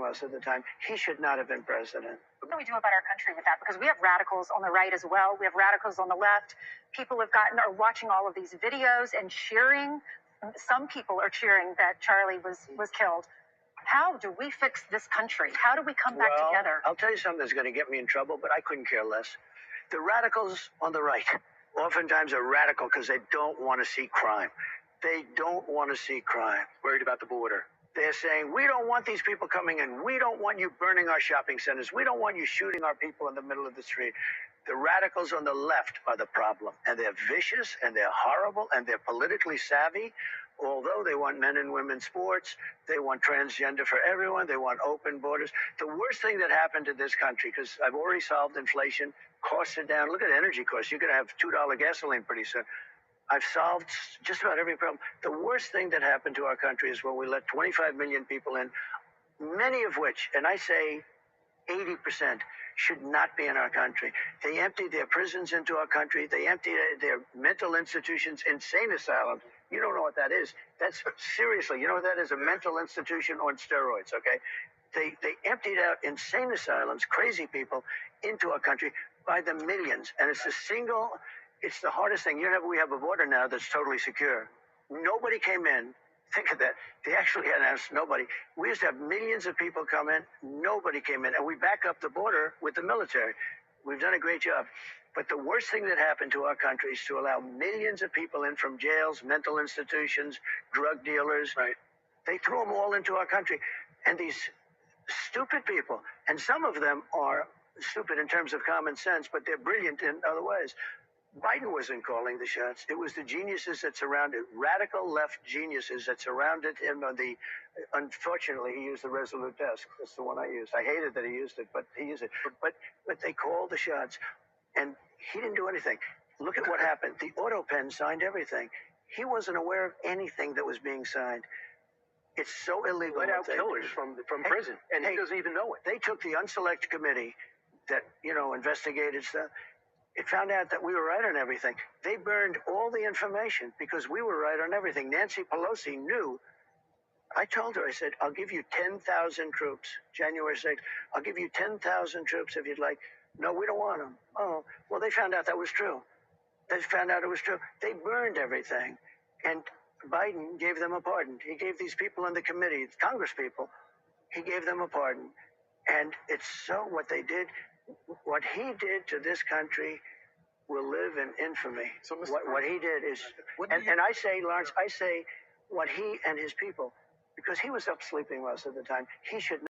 sleeping most of the time. He should not have been president. What do we do about our country with that? Because we have radicals on the right as well. We have radicals on the left. People are watching all of these videos and cheering. Some people are cheering that Charlie was killed. How do we fix this country? How do we come back together? I'll tell you something that's going to get me in trouble, but I couldn't care less. The radicals on the right oftentimes are radical because they don't want to see crime. They don't want to see crime. Worried about the border. They're saying, we don't want these people coming in. We don't want you burning our shopping centers. We don't want you shooting our people in the middle of the street. The radicals on the left are the problem. And they're vicious, and they're horrible, and they're politically savvy. Although they want men and women sports, they want transgender for everyone, they want open borders. The worst thing that happened to this country, because I've already solved inflation, costs are down. Look at energy costs. You're going to have $2 gasoline pretty soon. I've solved just about every problem. The worst thing that happened to our country is when we let 25 million people in, many of which, and I say 80%, should not be in our country. They emptied their prisons into our country. They emptied their mental institutions, insane asylums. You don't know what that is. That's seriously, you know what that is? A mental institution on steroids, okay? They emptied out insane asylums, crazy people, into our country by the millions. And it's the hardest thing. We have a border now that's totally secure. Nobody came in. Think of that. They actually announced nobody. We used to have millions of people come in. Nobody came in. And we back up the border with the military. We've done a great job. But the worst thing that happened to our country is to allow millions of people in from jails, mental institutions, drug dealers. Right. They threw them all into our country. And these stupid people, and some of them are stupid in terms of common sense, but they're brilliant in other ways. Biden wasn't calling the shots. It was the geniuses that surrounded, radical left geniuses that surrounded him unfortunately, he used the Resolute desk. That's the one I used. I hated that he used it, but he used it. But they called the shots, and he didn't do anything. Look at what happened. The auto pen signed everything. He wasn't aware of anything that was being signed. It's so illegal. Let out killers from prison, and he doesn't even know it. They took the unselect committee that, investigated stuff. It found out that we were right on everything. They burned all the information because we were right on everything. Nancy Pelosi knew. I told her, I said, I'll give you 10,000 troops, January 6th. I'll give you 10,000 troops if you'd like. No, we don't want them. Oh, well, they found out that was true. They found out it was true. They burned everything. And Biden gave them a pardon. He gave these people on the committee, Congress people, he gave them a pardon. And it's so what they did. What he did to this country will live in infamy. So what he did is, and I say, Lawrence, I say what he and his people, because he was up sleeping most of the time, he should not.